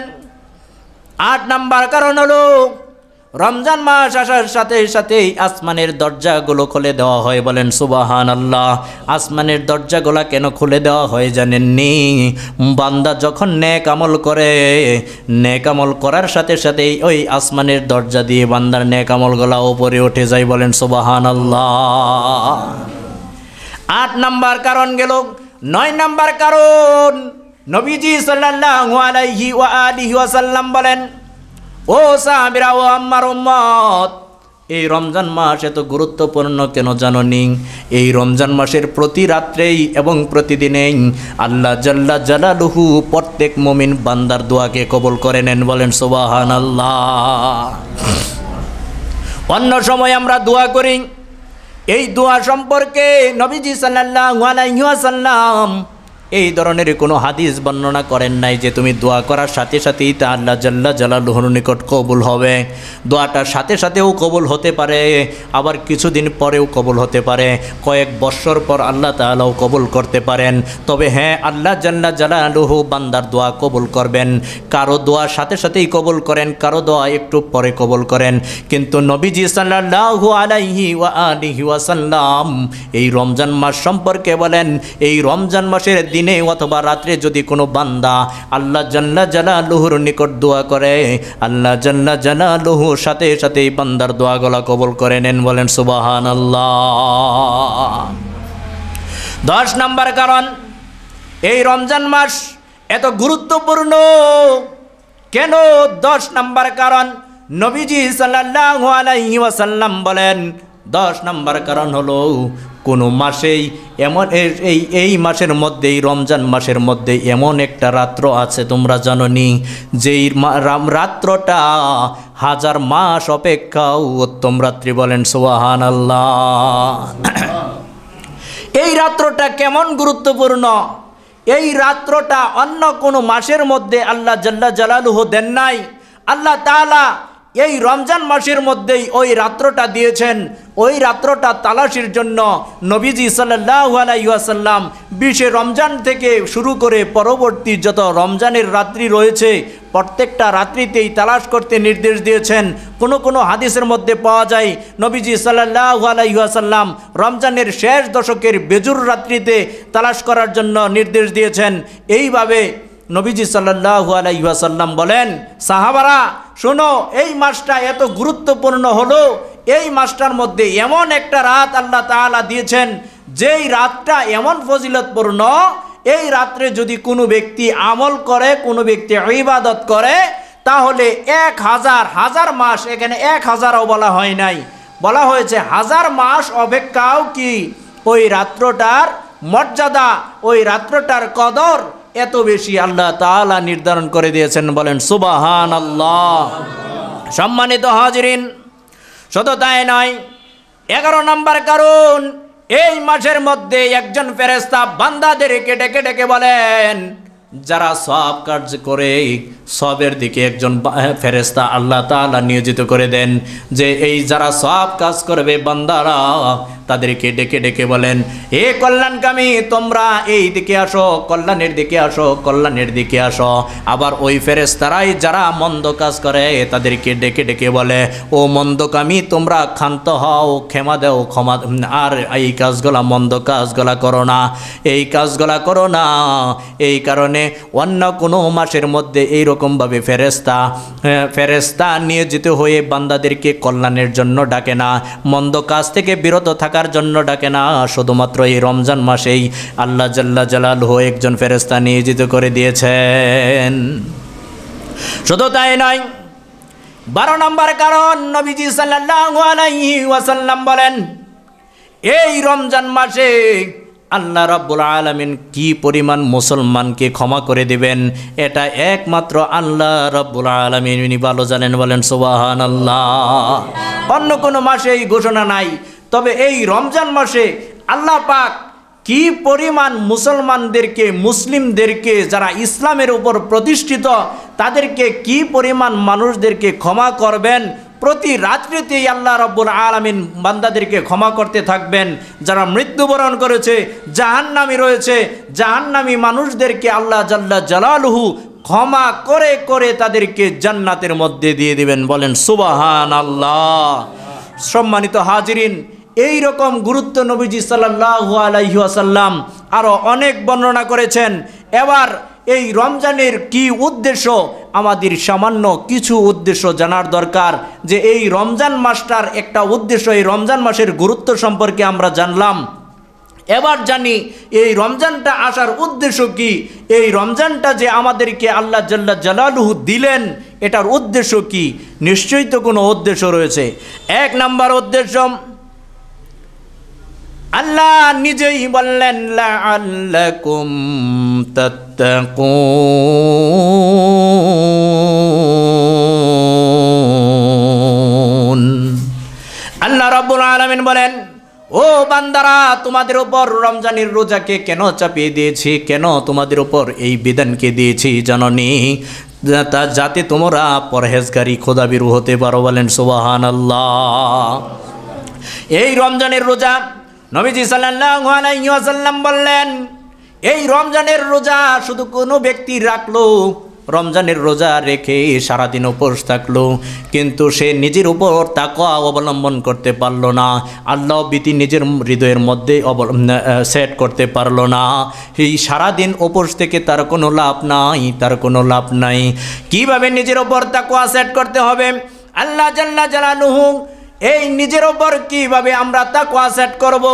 8 নম্বর কারণ হলো রমজান মাস আসার সাথে সাথেই আসমানের দরজাগুলো খুলে দেওয়া হয়। বলেন সুবহানাল্লাহ। আসমানের দরজাগুলো কেন খুলে দেওয়া হয় জানেননি? বান্দা যখন নেক আমল করে, নেক আমল করার সাথে সাথেই ওই আসমানের দরজা দিয়ে বান্দার নেক আমলগুলো উপরে উঠে যায়। বলেন সুবহানাল্লাহ। 8 নম্বর কারণ গেল। 9 নম্বর কারণ নবীজি সাল্লাল্লাহু আলাইহি ওয়া আলিহি ওয়াসাল্লাম বলেন, ও সাহাবীরা, ও আমার উম্মত, এই রমজান মাস এত গুরুত্বপূর্ণ কেন জানোনি? এই রমজান মাসের প্রতি রাত্রেই এবং প্রতিদিনেই আল্লাহ জাল্লা জালালুহু প্রত্যেক মুমিন বান্দার দোয়াকে কবুল করে নেন। বলেন সুবহানাল্লাহ। অন্য সময় আমরা দোয়া করি, এই দোয়া সম্পর্কে নবীজি সাল্লাল্লাহু আলাইহি ওয়াসাল্লাম এই ধরনের কোনো হাদিস বর্ণনা করেন নাই যে তুমি দোয়া করার সাথে সাথেই তা আল্লাহ জাল্লা জালালুহুর নিকট কবুল হবে। দোয়াটার সাথে সাথেও কবুল হতে পারে, আবার কিছুদিন পরেও কবুল হতে পারে, কয়েক বছর পর আল্লাহ তাআলাও কবুল করতে পারেন। তবে হ্যাঁ, আল্লাহ জাল্লা জালালুহু বান্দার দোয়া কবুল করবেন। কারো দোয়ার সাথে সাথেই কবুল করেন, কারো দোয়া একটু পরে কবুল করেন। কিন্তু নবীজি সাল্লাল্লাহু আলাইহি ওয়া আলিহি ওয়াসাল্লাম এই রমজান মাস সম্পর্কে বলেন, এই রমজান মাসের দিনে অথবা রাত্রে যদি কোনো বান্দা আল্লাহ জাল্লা জালালুহুর নিকট দোয়া করে, আল্লাহ জাল্লা জালালুহু সাথে সাথেই বান্দার দোয়াগুলো কবুল করে নেন। বলেন সুবহানাল্লাহ। 10 নম্বর কারণ এই রমজান মাস এত গুরুত্বপূর্ণ কেন? 10 নম্বর কারণ নবীজি সাল্লাল্লাহু আলাইহি ওয়াসাল্লাম বলেন, 10 নম্বর কারণ হলো কোনো মাসেই এমন এই মাসের মধ্যেই, রমজান মাসের মধ্যে এমন একটা রাত্র আছে তোমরা জানো নি, যেই রাত্রটা 1000 মাস অপেক্ষাও উত্তম রাত্রি। বলেন সুবহানাল্লাহ। এই রাত্রটা কেমন গুরুত্বপূর্ণ? এই রাত্রটা অন্য কোনো মাসের মধ্যে আল্লাহ জাল্লা জালালুহু দেন নাই। আল্লাহ তাআলা এই রমজান মাসের মধ্যেই ওই রাত্রটা দিয়েছেন। ওই রাত্রটা তালাশির জন্য নবীজি সাল্লাল্লাহু আলাইহি ওয়াসাল্লাম 20 রমজান থেকে শুরু করে পরবর্তী যত রমজানের রাত্রি রয়েছে প্রত্যেকটা রাত্রিতেই তালাশ করতে নির্দেশ দিয়েছেন। কোনো হাদিসের মধ্যে পাওয়া যায় নবীজি সাল্লাল্লাহু আলাইহি ওয়াসাল্লাম রমজানের শেষ দশকের বেজুর রাত্রিতে তালাশ করার জন্য নির্দেশ দিয়েছেন। এইভাবে নবীজি সাল্লাল্লাহু আলাইহি ওয়াসাল্লাম বলেন, সাহাবারা শোনো, এই মাসটা এত গুরুত্বপূর্ণ হলো, এই মাসটার মধ্যে এমন একটা রাত আল্লাহ তাআলা দিয়েছেন, যেই রাতটা এমন ফজিলতপূর্ণ, এই রাত্রে যদি কোনো ব্যক্তি আমল করে, কোনো ব্যক্তি ইবাদত করে, তাহলে 1000 মাস, এখানে 1000ও বলা হয় নাই, বলা হয়েছে 1000 মাস অপেক্ষাও কি ওই রাত্রটার মর্যাদা, ওই রাত্রটার কদর এত বেশি আল্লাহ তাআলা নির্ধারণ করে দিয়েছেন। বলেন সুবহানাল্লাহ। সম্মানিত হাজিরিন, শুধু তাই নয়, 11 নম্বর কারণ এই মাসের মধ্যে একজন ফেরেশতা বান্দাদেরকে ডেকে ডেকে বলেন, যারা সওয়াব কাজ করে সবের দিকে একজন ফেরেশতা আল্লাহ তাআলা নিয়োজিত করে দেন, যে এই যারা সওয়াব কাজ করবে বান্দারা, তাদেরকে ডেকে ডেকে বলেন, হে কল্যাণকামী, তোমরা এই দিকে আসো, কল্যাণের দিকে আসো, কল্যাণের দিকে আসো। আবার ওই ফেরেশতারাই যারা মন্দ কাজ করে তাদেরকে ডেকে ডেকে বলে, ও মন্দকামী, তোমরা ক্ষান্ত হও, ক্ষমা দাও, ক্ষমা, আর এই কাজগুলা, মন্দ কাজগুলা করো না, এই কাজগুলা করো না। এই কারণে অন্য কোনো মাসের মধ্যে এইরকমভাবে ফেরেশতা নিয়োজিত হয়ে বান্দাদেরকে কল্যাণের জন্য ডাকে না, মন্দ কাজ থেকে বিরত থাকার জন্য ডাকে না। শুধুমাত্র এই রমজান মাসেই আল্লাহ জাল্লা জালালুহু একজন ফেরেশতা নিয়োজিত করে দিয়েছেন। শুধু তাই নয়, 12 নম্বর কারণ নবীজি সাল্লাল্লাহু আলাইহি ওয়াসাল্লাম বলেন, এই রমজান মাসে আল্লাহ রাব্বুল আলামিন কি পরিমাণ মুসলমানকে ক্ষমা করে দিবেন, এটা একমাত্র আল্লাহ রাব্বুল আলামিন ভালো জানেন। বলেন সুবহানাল্লাহ। অন্য কোনো মাসে এই ঘোষণা নাই, তবে এই রমজান মাসে আল্লাহ পাক কি পরিমাণ মুসলমানদেরকে, মুসলিমদেরকে, যারা ইসলামের উপর প্রতিষ্ঠিত, তাদেরকে কি পরিমাণ মানুষদেরকে ক্ষমা করবেন, প্রতি রাত্রিতেই আল্লাহ রাব্বুল আলামিন বান্দাদেরকে ক্ষমা করতে থাকবেন। যারা মৃত্যুবরণ করেছে, জাহান্নামী রয়েছে, জাহান্নামী মানুষদেরকে আল্লাহ জাল্লা জালালুহু ক্ষমা করে করে তাদেরকে জান্নাতের মধ্যে দিয়ে দিবেন। বলেন সুবহানাল্লাহ। সম্মানিত হাজিরিন, এই রকম গুরুত্ব নবীজি সাল্লাল্লাহু আলাইহি ওয়াসাল্লাম আরও অনেক বর্ণনা করেছেন। এবার এই রমজানের কি উদ্দেশ্য, আমাদের সামান্য কিছু উদ্দেশ্য জানার দরকার। যে এই রমজান মাসটার একটা উদ্দেশ্য, এই রমজান মাসের গুরুত্ব সম্পর্কে আমরা জানলাম। এবার জানি এই রমজানটা আসার উদ্দেশ্য কি, এই রমজানটা যে আমাদেরকে আল্লাহ জাল্লা জালালুহু দিলেন এটার উদ্দেশ্য কি। নিশ্চয়ই তো কোনো উদ্দেশ্য রয়েছে। এক নাম্বার উদ্দেশ্য, আল্লাহ নিজেই বললেন লাআল্লাকুম তাত্তাকুন। আল্লাহ রাব্বুল আলামিন বলেন, ও বান্দারা, তোমাদের উপর রমজানের রোজাকে কেন চাপিয়ে দিয়েছি, কেন তোমাদের উপর এই বিধানকে দিয়েছি জাননি? যাতে তোমরা পরহেজগারী খোদাবিরু হতে পারো। বলেন সুবহানাল্লাহ। এই রমজানের রোজা নবীজি সাল্লাল্লাহু আলাইহি ওয়াসাল্লাম বললেন, এই রমজানের রোজা শুধু কোনো ব্যক্তি রাখলো, রমজানের রোজা রেখে সারাদিন উপোস থাকলো, কিন্তু সে নিজের উপর তাকওয়া অবলম্বন করতে পারলো না, আল্লাহ ভীতি নিজের হৃদয়ের মধ্যে সেট করতে পারলো না, এই সারাদিন উপোস থেকে তার কোনো লাভ নাই, তার কোনো লাভ নাই। কিভাবে নিজের উপর তাকওয়া সেট করতে হবে? আল্লাহ জাল্লা জালালুহু এই নিজের ওপর কিভাবে আমরা তাকওয়া সেট করব?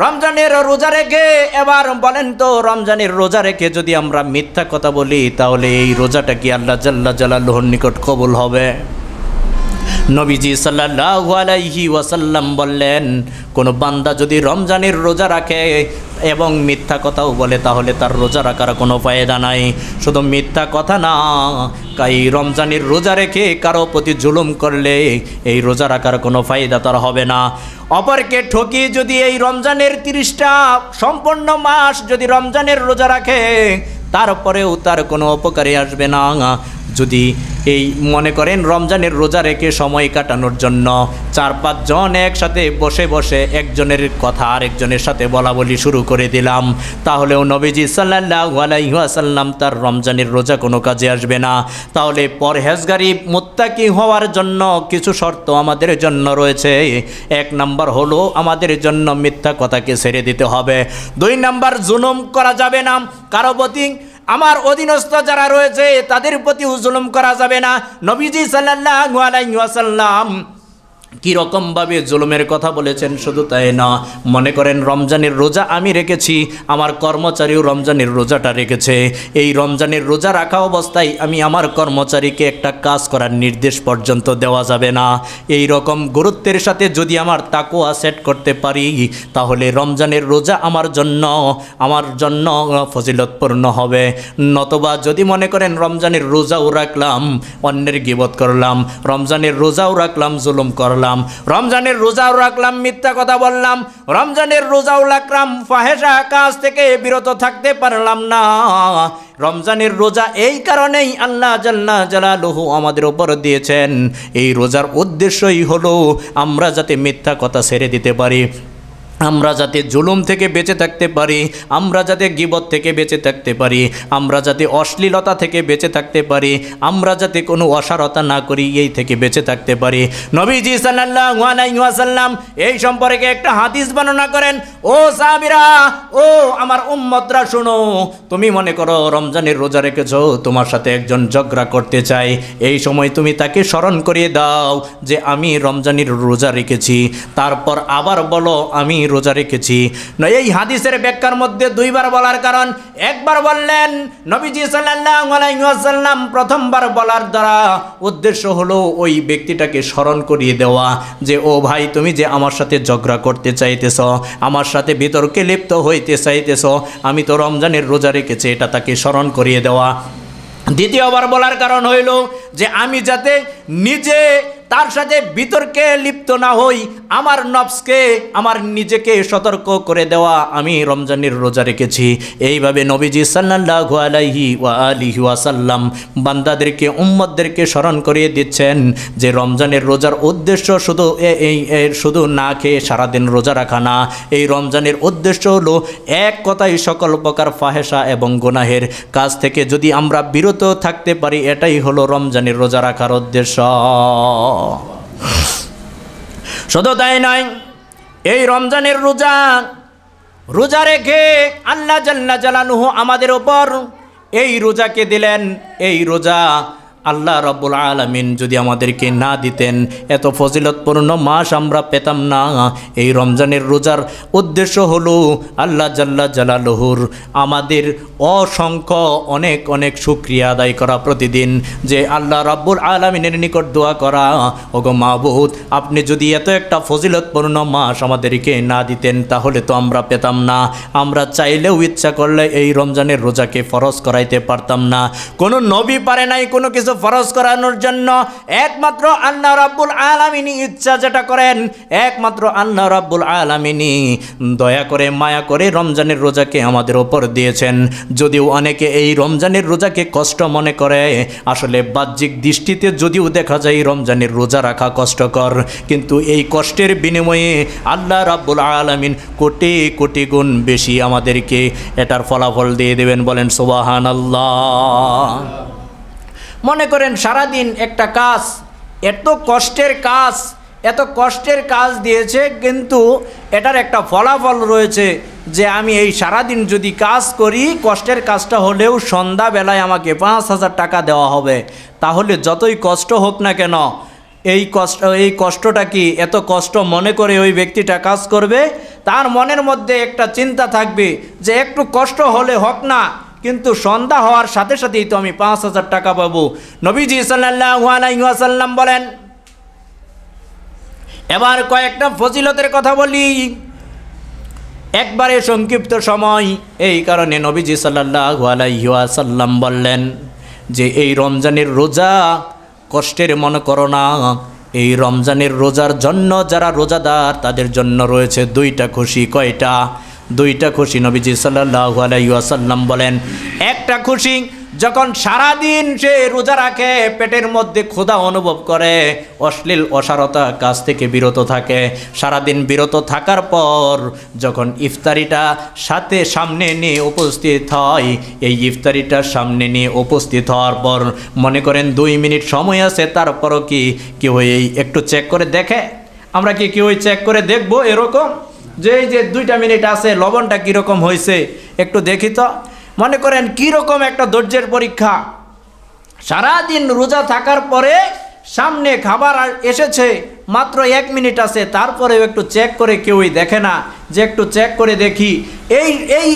রমজানের রোজা রেখে। এবার বলেন তো, রমজানের রোজা রেখে যদি আমরা মিথ্যা কথা বলি তাহলে এই রোজাটা কি আল্লাহ জাল্লা জালালুহুর নিকট কবুল হবে? নবীজি সাল্লাল্লাহু আলাইহি ওয়াসাল্লাম বললেন, কোনো বান্দা যদি রমজানের রোজা রাখে এবং মিথ্যা কথাও বলে তাহলে তার রোজা রাখার কোনো ফায়দা নাই। শুধু মিথ্যা কথা না, এই রমজানের রোজা রেখে কারো প্রতি জুলুম করলে এই রোজা রাখার কোনো ফায়দা তার হবে না। অপরকে ঠকিয়ে যদি এই রমজানের 30টা সম্পূর্ণ মাস যদি রমজানের রোজা রাখে তারপরেও তার কোনো উপকারে আসবে না। যদি এই মনে করেন রমজানের রোজা রেখে সময় কাটানোর জন্য 4-5 জন একসাথে বসে বসে একজনের কথা আরেকজনের সাথে বলা বলি শুরু করে দিলাম, তাহলেও নবীজি সাল্লাল্লাহু আলাইহি ওয়াসাল্লাম তার রমজানের রোজা কোনো কাজে আসবে না। তাহলে পরহেজগারি মুত্তাকি হওয়ার জন্য কিছু শর্ত আমাদের জন্য রয়েছে। 1 নাম্বার হলো আমাদের জন্য মিথ্যা কথাকে ছেড়ে দিতে হবে। 2 নাম্বার, জুলুম করা যাবে না কারো প্রতি। আমার অধীনস্থ যারা রয়েছে তাদের প্রতিও জুলুম করা যাবে না। নবীজি সাল্লাল্লাহু আলাইহি ওয়াসাল্লাম কীরকমভাবে জুলুমের কথা বলেছেন, শুধু তাই না, মনে করেন রমজানের রোজা আমি রেখেছি, আমার কর্মচারীও রমজানের রোজাটা রেখেছে, এই রমজানের রোজা রাখা অবস্থায় আমি আমার কর্মচারীকে একটা কাজ করার নির্দেশ পর্যন্ত দেওয়া যাবে না। এই রকম গুরুত্বের সাথে যদি আমার তাকওয়া সেট করতে পারি তাহলে রমজানের রোজা আমার জন্য ফজিলতপূর্ণ হবে। নতবা যদি মনে করেন রমজানের রোজাও রাখলাম, অন্যের গীবত করলাম, রমজানের রোজাও রাখলাম, জুলুম করলাম, রমজানের রোজাও রাখলাম, মিথ্যা কথা বললাম, রমজানের রোজাও রাখলাম, ফাহেশা কাজ থেকে বিরত থাকতে পারলাম না। রমজানের রোজা এই কারণেই আল্লাহ জাল্লা জালালুহু আমাদের উপর দিয়েছেন। এই রোজার উদ্দেশ্যই হলো আমরা যাতে মিথ্যা কথা ছেড়ে দিতে পারি, আমরা যাতে জুলুম থেকে বেঁচে থাকতে পারি, আমরা যাতে গীবত থেকে বেঁচে থাকতে পারি, আমরা যাতে অশ্লীলতা থেকে বেঁচে থাকতে পারি, আমরা যাতে কোনো অসারতা না করি, এই থেকে বেঁচে থাকতে পারি। নবীজি সাল্লাল্লাহু আলাইহি ওয়াসাল্লাম এই সম্পর্কে একটা হাদিস বর্ণনা করেন, ও সাহাবীরা, ও আমার উম্মতরা শোনো, তুমি মনে করো রমজানের রোজা রেখেছো, তোমার সাথে একজন ঝগড়া করতে চাই, এই সময় তুমি তাকে স্মরণ করিয়ে দাও যে আমি রমজানের রোজা রেখেছি, তারপর আবার বলো আমি রোজা রেখেছি। এই হাদিসের ব্যাখ্যার মধ্যে 2 বার বলার কারণ, একবার বললেন নবীজি সাল্লাল্লাহু আলাইহি ওয়াসাল্লাম প্রথমবার বলার দ্বারা উদ্দেশ্য হলো ওই ব্যক্তিটাকে স্মরণ করিয়ে দেওয়া যে ও ভাই, তুমি যে আমার সাথে ঝগড়া করতে চাইতেছ, আমার সাথে বিতর্কে লিপ্ত হইতে চাইতেছ, আমি তো রমজানের রোজা রেখেছি, এটা তাকে স্মরণ করিয়ে দেওয়া। দ্বিতীয়বার বলার কারণ হইল যে আমি যাতে নিজে তার সাথে বিতর্কে লিপ্ত না হই, আমার নফসকে আমার নিজেকে সতর্ক করে দেওয়া, আমি রমজানের রোজা রেখেছি। এইভাবে নবীজি সাল্লাল্লাহু আলাইহি ওয়া আলিহি ওয়াসাল্লাম বান্দাদেরকে উম্মতদেরকে স্মরণ করিয়ে দিচ্ছেন যে রমজানের রোজার উদ্দেশ্য শুধু না খেয়ে সারাদিন রোজা রাখা না। এই রমজানের উদ্দেশ্য হলো এক কথায় সকল প্রকার ফাহেসা এবং গুনাহের কাজ থেকে যদি আমরা বিরত থাকতে পারি, এটাই হলো রমজানের রোজা রাখার উদ্দেশ্য। শুধু তাই নয়, এই রমজানের রোজা রেখে আল্লাহ জাল্লা জালালুহু আমাদের ওপর এই রোজাকে দিলেন। এই রোজা আল্লাহ রাব্বুল আলামিন যদি আমাদেরকে না দিতেন, এত ফজিলতপূর্ণ মাস আমরা পেতাম না। এই রমজানের রোজার উদ্দেশ্য হলো আল্লাহ জাল্লা জালালুহুর আমাদের অসংখ্য অনেক অনেক শুকরিয়া আদায় করা প্রতিদিন, যে আল্লাহ রাব্বুল আলামিনের নিকট দোয়া করা, ওগো মাবুদ আপনি যদি এত একটা ফজিলতপূর্ণ মাস আমাদেরকে না দিতেন তাহলে তো আমরা পেতাম না। আমরা চাইলেও ইচ্ছা করলে এই রমজানের রোজাকে ফরজ করাইতে পারতাম না। কোনো নবী পারে নাই কোনো কিছু ফরজ করানোর জন্য। একমাত্র আল্লাহ রাব্বুল আলামিনই ইচ্ছা যেটা করেন, একমাত্র আল্লাহ রাব্বুল আলামিনই দয়া করে মায়া করে রমজানের রোজাকে আমাদের ওপর দিয়েছেন। যদিও অনেকে এই রমজানের রোজাকে কষ্ট মনে করে, আসলে বাহ্যিক দৃষ্টিতে যদিও দেখা যায় রমজানের রোজা রাখা কষ্টকর, কিন্তু এই কষ্টের বিনিময়ে আল্লাহ রাব্বুল আলামিন কোটি কোটি গুণ বেশি আমাদেরকে এটার ফলাফল দিয়ে দেবেন। বলেন সুবহানাল্লাহ। মনে করেন সারাদিন একটা কাজ, এত কষ্টের কাজ দিয়েছে, কিন্তু এটার একটা ফলাফল রয়েছে যে আমি এই সারাদিন যদি কাজ করি, কষ্টের কাজটা হলেও সন্ধ্যাবেলায় আমাকে 5,000 টাকা দেওয়া হবে। তাহলে যতই কষ্ট হোক না কেন, এই কষ্টটা কি এত কষ্ট মনে করে ওই ব্যক্তিটা কাজ করবে? তার মনের মধ্যে একটা চিন্তা থাকবে যে একটু কষ্ট হলে হোক না, কিন্তু সন্ধ্যা হওয়ার সাথে সাথেই তো আমি 5,000 টাকা পাবো। নবীজি সাল্লাল্লাহু আলাইহি ওয়াসাল্লাম বলেন। এবার কয়েকটা ফজিলতের কথা বলি একবারে সংক্ষিপ্ত সময়, এই কারণে নবীজি সাল্লাল্লাহু আলাইহি ওয়াসাল্লাম বললেন যে এই রমজানের রোজা কষ্টের মনে করো না। এই রমজানের রোজার জন্য যারা রোজাদার তাদের জন্য রয়েছে 2টা খুশি। কয়টা? 2টা খুশি। নবীজি সাল্লাল্লাহু আলাইহি ওয়াসাল্লাম বলেন, একটা খুশি যখন সারাদিন সে রোজা রাখে, পেটের মধ্যে ক্ষুধা অনুভব করে, অশ্লীল অসারতা কাজ থেকে বিরত থাকে, সারাদিন বিরত থাকার পর যখন ইফতারিটা সামনে নিয়ে উপস্থিত হয়, এই ইফতারিটা সামনে নিয়ে উপস্থিত হওয়ার পর মনে করেন 2 মিনিট সময় আছে, তারপরও কি কেউ এই একটু চেক করে দেখে? আমরা কি কেউ চেক করে দেখব এরকম যে এই যে 2টা মিনিট আছে, লবণটা কীরকম হয়েছে একটু দেখি তো? মনে করেন কীরকম একটা ধৈর্যের পরীক্ষা। সারাদিন রোজা থাকার পরে সামনে খাবার এসেছে, মাত্র 1 মিনিট আছে, তারপরেও একটু চেক করে কেউই দেখে না যে একটু চেক করে দেখি। এই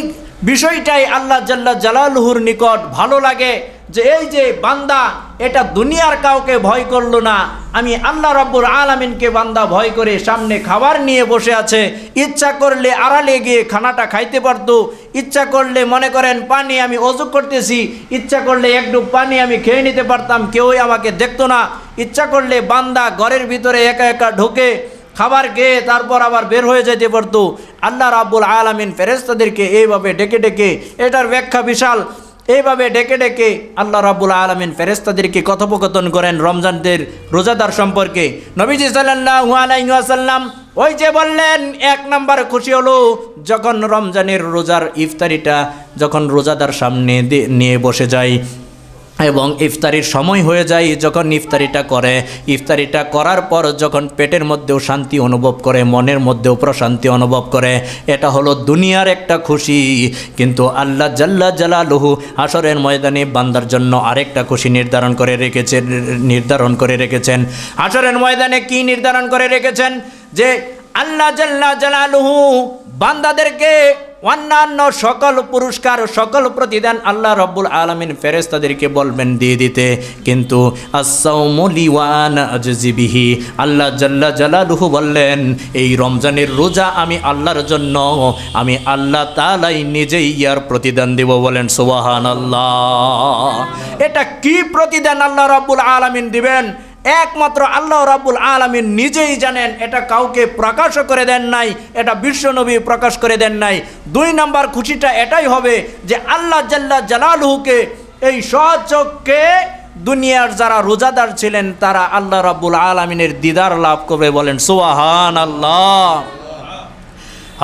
বিষয়টাই আল্লাহ জাল্লা জালালুহুর নিকট ভালো লাগে যে এই যে বান্দা এটা দুনিয়ার কাউকে ভয় করলো না, আমি আল্লাহ রাব্বুল আলামিনকে বান্দা ভয় করে সামনে খাবার নিয়ে বসে আছে। ইচ্ছা করলে আড়ালে গিয়ে খানাটা খাইতে পারতো, ইচ্ছা করলে মনে করেন পানি আমি ওযু করতেছি, ইচ্ছা করলে এক ডুব পানি আমি খেয়ে নিতে পারতাম, কেউই আমাকে দেখতো না। ইচ্ছা করলে বান্দা ঘরের ভিতরে একা একা ঢুকে খাবার খেয়ে তারপর আবার বের হয়ে যেতে পারতো। আল্লাহ রাব্বুল আলামিন ফেরেশতাদেরকে এইভাবে ডেকে ডেকে, এটার ব্যাখ্যা বিশাল, এইভাবে ডেকে ডেকে আল্লাহ রাব্বুল আলামিন ফেরেশতাদেরকে কথোপকথন করেন রমজানদের রোজাদার সম্পর্কে। নবীজি সাল্লাল্লাহু আলাইহি ওয়াসাল্লাম ওই যে বললেন 1 নাম্বার খুশি হলো যখন রমজানের রোজার ইফতারিটা যখন রোজাদার সামনে নিয়ে বসে যায় এবং ইফতারির সময় হয়ে যায়, যখন ইফতারিটা করে, ইফতারিটা করার পর যখন পেটের মধ্যেও শান্তি অনুভব করে, মনের মধ্যেও প্রশান্তি অনুভব করে, এটা হলো দুনিয়ার একটা খুশি। কিন্তু আল্লাহ জাল্লা জালালুহু হাশরের ময়দানে বান্দার জন্য আরেকটা খুশি নির্ধারণ করে রেখেছেন। হাশরের ময়দানে কি নির্ধারণ করে রেখেছেন? যে আল্লাহ জাল্লা জালালুহু বান্দাদেরকে অন্যান্য সকল পুরস্কার, সকল প্রতিদান আল্লাহ রাব্বুল আলামিন ফেরেশতাদেরকে বলবেন দিয়ে দিতে, কিন্তু আস-সাওমু লি ওয়া আনা আজজি বিহি, আল্লাহ জাল্লা জালালুহু বললেন এই রমজানের রোজা আমি আল্লাহর জন্য, আমি আল্লাহ তাআলাই নিজেই ইয়ার প্রতিদান দেব। বলেন সুবহানাল্লাহ। এটা কি প্রতিদান আল্লাহ রাব্বুল আলামিন দিবেন? একমাত্র আল্লাহ রাব্বুল আলামিন নিজেই জানেন, এটা কাউকে প্রকাশ করে দেন নাই, এটা বিশ্বনবী প্রকাশ করে দেন নাই। 2 নম্বর খুশিটা এটাই হবে যে আল্লাহ জাল্লা জালালুহুকে এই সচক্ষে দুনিয়ার যারা রোজাদার ছিলেন তারা আল্লাহ রাব্বুল আলামিনের দিদার লাভ করবে। বলেন সুবহানাল্লাহ।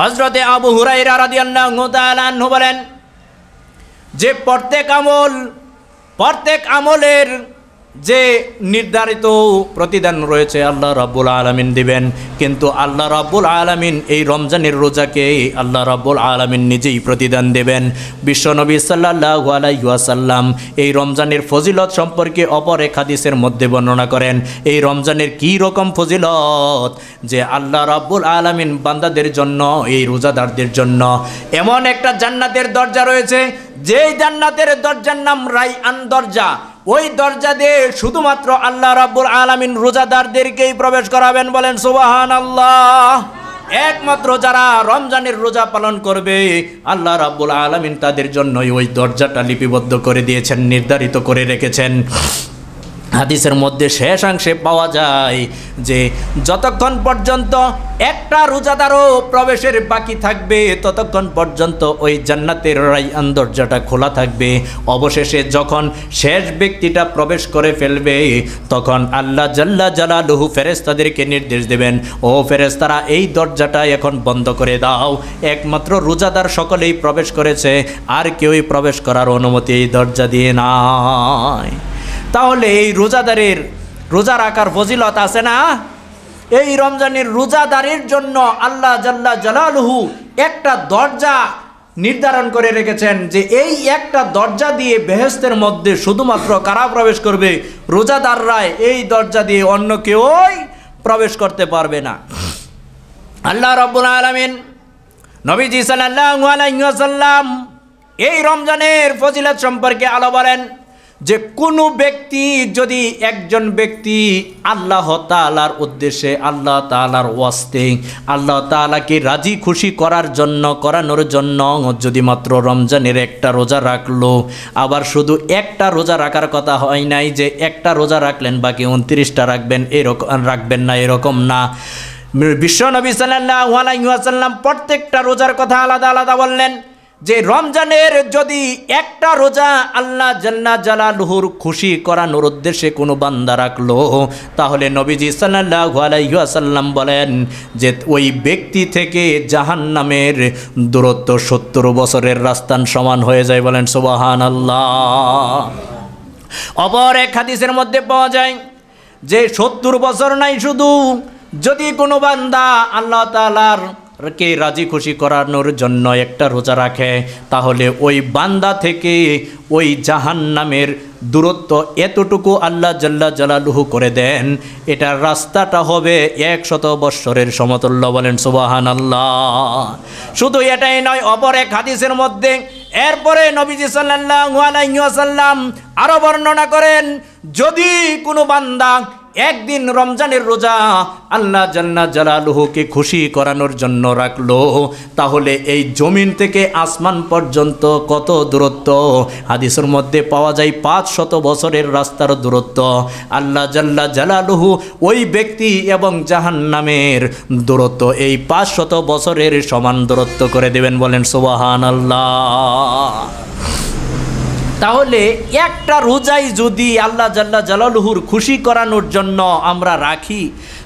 হযরতে আবু হুরায়রা রাদিয়াল্লাহু তাআলা আনহু বলেন যে প্রত্যেক আমলের যে নির্ধারিত প্রতিদান রয়েছে আল্লাহ রাব্বুল আলামিন দিবেন, কিন্তু আল্লাহ রাব্বুল আলামিন এই রমজানের রোজাকে আল্লাহ রাব্বুল আলামিন নিজেই প্রতিদান দেবেন। বিশ্বনবী সাল্লাল্লাহু আলাইহি ওয়াসাল্লাম এই রমজানের ফজিলত সম্পর্কে অপর এক হাদিসের মধ্যে বর্ণনা করেন। এই রমজানের কি রকম ফজিলত যে আল্লাহ রাব্বুল আলামিন বান্দাদের জন্য, এই রোজাদারদের জন্য এমন একটা জান্নাতের দরজা রয়েছে, যেই জান্নাতের দরজার নাম রায়্যান দরজা। ওই দরজা দিয়ে শুধুমাত্র আল্লাহ রাব্বুল আলামিন রোজাদারদেরকেই প্রবেশ করাবেন। বলেন সুবহানাল্লাহ। একমাত্র যারা রমজানের রোজা পালন করবে আল্লাহ রাব্বুল আলামিন তাদের জন্যই ওই দরজাটা লিপিবদ্ধ করে দিয়েছেন, নির্ধারিত করে রেখেছেন। হাদিসের মধ্যে শেষাংশে পাওয়া যায় যে যতক্ষণ পর্যন্ত একটা রোজাদারও প্রবেশের বাকি থাকবে ততক্ষণ পর্যন্ত ওই জান্নাতের রায়্যান দরজাটা খোলা থাকবে। অবশেষে যখন শেষ ব্যক্তিটা প্রবেশ করে ফেলবে তখন আল্লাহ জাল্লা জালালুহু ফেরেশতাদেরকে নির্দেশ দেবেন, ও ফেরেশতারা এই দরজাটা এখন বন্ধ করে দাও। একমাত্র রোজাদার সকলেই প্রবেশ করেছে, আর কেউই প্রবেশ করার অনুমতি এই দরজা দিয়ে নাই। তাহলে এই রোজাদারের রোজা রাখার ফজিলত আছে না? এই রমজানের রোজাদারের জন্য আল্লাহ জাল্লা জালালুহু একটা দরজা নির্ধারণ করে রেখেছেন যে এই একটা দরজা দিয়ে বেহেশতের মধ্যে শুধুমাত্র কারা প্রবেশ করবে? রোজাদাররা। এই দরজা দিয়ে অন্য কেউই প্রবেশ করতে পারবে না। আল্লাহ রাব্বুল আলামিন নবীজি সাল্লাল্লাহু আলাইহি ওয়াসাল্লাম এই রমজানের ফজিলত সম্পর্কে আলো বলেন যে কোনো ব্যক্তি যদি একজন ব্যক্তি আল্লাহ তাআলার উদ্দেশ্যে, আল্লাহ তাআলার ওয়াস্তে, আল্লাহ তাআলাকে রাজি খুশি করানোর জন্য যদি মাত্র রমজানের একটা রোজা রাখলো, আবার শুধু একটা রোজা রাখার কথা হয় নাই যে একটা রোজা রাখলেন বাকি 29টা রাখবেন, রাখবেন না, এরকম না। বিশ্বনবী সাল্লাল্লাহু আলাইহি ওয়াসাল্লাম প্রত্যেকটা রোজার কথা আলাদা আলাদা বললেন যে রমজানের যদি একটা রোজা আল্লাহ জাল্লা জালালুহুর খুশি করানোর উদ্দেশ্যে কোনো বান্দা রাখলো, তাহলে নবীজি সাল্লাল্লাহু আলাইহি ওয়াসাল্লাম বলেন যে ওই ব্যক্তি থেকে জাহান্নামের দূরত্ব 70 বছরের রাস্তার সমান হয়ে যায়। বলেন সুবহানাল্লাহ। অপর এক হাদিসের মধ্যে পাওয়া যায় যে 70 বছর নাই, শুধু যদি কোনো বান্দা আল্লাহ তাআলার কে রাজি খুশি করানোর জন্য একটা রোজা রাখে, তাহলে ওই বান্দা থেকে ওই জাহান্নামের দূরত্ব এতটুকু আল্লাহ জাল্লা জালালুহু করে দেন, এটার রাস্তাটা হবে 100 বৎসরের সমতুল্য। বলেন সুবহানাল্লাহ। শুধু এটাই নয়, অপর এক হাদিসের মধ্যে এরপরে নবীজি সাল্লাল্লাহু আলাইহি ওয়াসাল্লাম আরো বর্ণনা করেন যদি কোনো বান্দা একদিন রমজানের রোজা আল্লাহ জাল্লা জালালুহুকে খুশি করানোর জন্য রাখলো, তাহলে এই জমিন থেকে আসমান পর্যন্ত কত দূরত্ব? হাদিসের মধ্যে পাওয়া যায় 500 বছরের রাস্তার দূরত্ব। আল্লাহ জাল্লা জালালুহু ওই ব্যক্তি এবং জাহান্নামের দূরত্ব এই 500 বছরের সমান দূরত্ব করে দেবেন। বলেন সুবহানাল্লাহ। তাহলে একটা রোজাই যদি আল্লাহ জাল্লা জালালুহুর খুশি করানোর জন্য আমরা রাখি,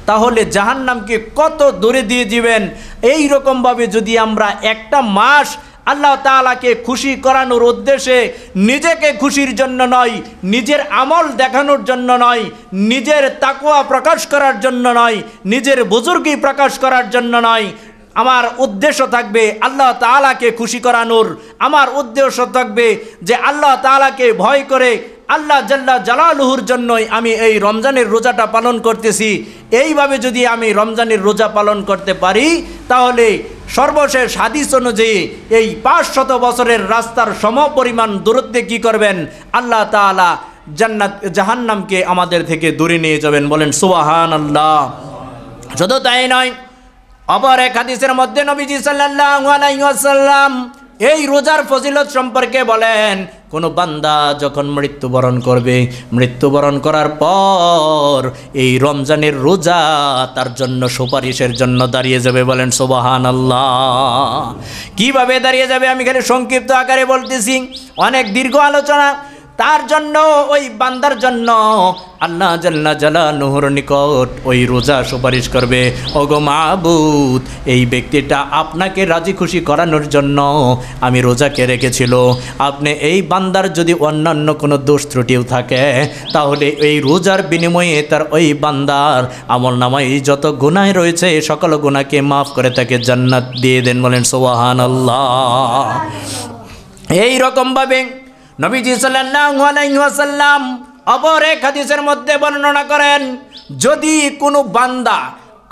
তাহলে জাহান্নামকে কত দূরে দিয়ে দিবেন। এই রকমভাবে যদি আমরা একটা মাস আল্লাহ তাআলাকে খুশি করানোর উদ্দেশ্যে, নিজেকে খুশির জন্য নয়, নিজের আমল দেখানোর জন্য নয়, নিজের তাকওয়া প্রকাশ করার জন্য নয়, নিজের বুজুর্গি প্রকাশ করার জন্য নয়, আমার উদ্দেশ্য থাকবে আল্লাহ তাআলাকে খুশি করানোর। আমার উদ্দেশ্য থাকবে যে আল্লাহ তাআলাকে ভয় করে আল্লাহ জাল্লা জালালুহুর জন্যই আমি এই রমজানের রোজাটা পালন করতেছি। এইভাবে যদি আমি রমজানের রোজা পালন করতে পারি, তাহলে সর্বশেষ হাদিস অনুযায়ী এই 500 বছরের রাস্তার সমপরিমাণ দূরত্বে কি করবেন? আল্লাহ তাআলা জাহান্নামকে আমাদের থেকে দূরে নিয়ে যাবেন। বলেন সুবহানাল্লাহ। শুধু তাই নয়, অপর এক হাদিসের মধ্যে নবীজি সাল্লাল্লাহু আলাইহি ওয়াসাল্লাম এই রোজার ফজিলত সম্পর্কে বলেন, কোনো বান্দা যখন মৃত্যুবরণ করবে, মৃত্যুবরণ করার পর এই রমজানের রোজা তার জন্য সুপারিশের জন্য দাঁড়িয়ে যাবে। বলেন সুবহানাল্লাহ। কিভাবে দাঁড়িয়ে যাবে আমি খালি সংক্ষিপ্ত আকারে বলতেছি, অনেক দীর্ঘ আলোচনা। তার জন্য, ওই বান্দার জন্য আল্লাহ জাল্লা জালালুহুর নিকট ওই রোজা সুপারিশ করবে, ওগো মাবুদ, এই ব্যক্তিটা আপনাকে রাজি খুশি করানোর জন্য আমি রোজাকে রেখেছিল। আপনি এই বান্দার যদি অন্যান্য কোনো দোষ ত্রুটিও থাকে, তাহলে এই রোজার বিনিময়ে তার ওই বান্দার আমলনামায় যত গুনাহ রয়েছে সকল গুনাহকে মাফ করে তাকে জান্নাত দিয়ে দেন। বলেন সুবহানাল্লাহ। এই রকমভাবে নবীজি সাল্লাল্লাহু আলাইহি ওয়াসাল্লাম অপর এক হাদিসের মধ্যে বর্ণনা করেন, যদি কোনো বান্দা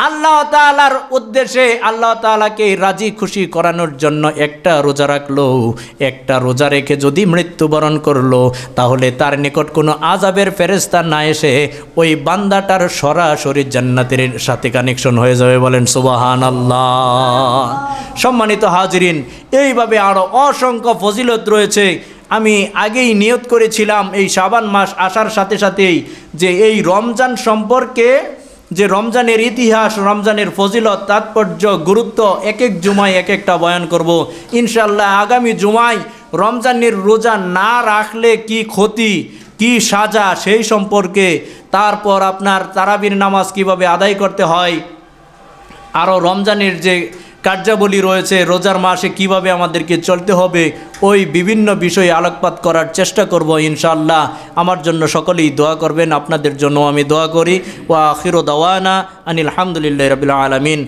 আল্লাহ তাআলার উদ্দেশ্যে, আল্লাহ তাআলাকে রাজি খুশি করানোর জন্য একটা রোজা রাখলো, একটা রোজা রেখে যদি মৃত্যুবরণ করলো, তাহলে তার নিকট কোনো আযাবের ফেরেশতা না এসে ওই বান্দাটার সরাসরি জান্নাতের সাথে কানেকশন হয়ে যাবে। বলেন সুবহানাল্লাহ। সম্মানিত হাজিরিন, এইভাবে আরও অসংখ্য ফজিলত রয়েছে। আমি আগেই নিয়ত করেছিলাম এই শাবান মাস আসার সাথে সাথেই যে এই রমজান সম্পর্কে, যে রমজানের ইতিহাস, রমজানের ফজিলত, তাৎপর্য, গুরুত্ব এক এক জুমায় এক একটা বয়ান করব ইনশাআল্লাহ। আগামী জুমায় রমজানের রোজা না রাখলে কি ক্ষতি, কি সাজা, সেই সম্পর্কে, তারপর আপনার তারাবির নামাজ কিভাবে আদায় করতে হয়, আরও রমজানের যে কার্যাবলী রয়েছে, রোজার মাসে কিভাবে আমাদেরকে চলতে হবে, ওই বিভিন্ন বিষয়ে আলোকপাত করার চেষ্টা করব ইনশাআল্লাহ। আমার জন্য সকলেই দোয়া করবেন, আপনাদের জন্য আমি দোয়া করি। ওয়া আখিরু দাওয়ানা আনিল হামদুলিল্লাহি রাব্বিল আলামিন।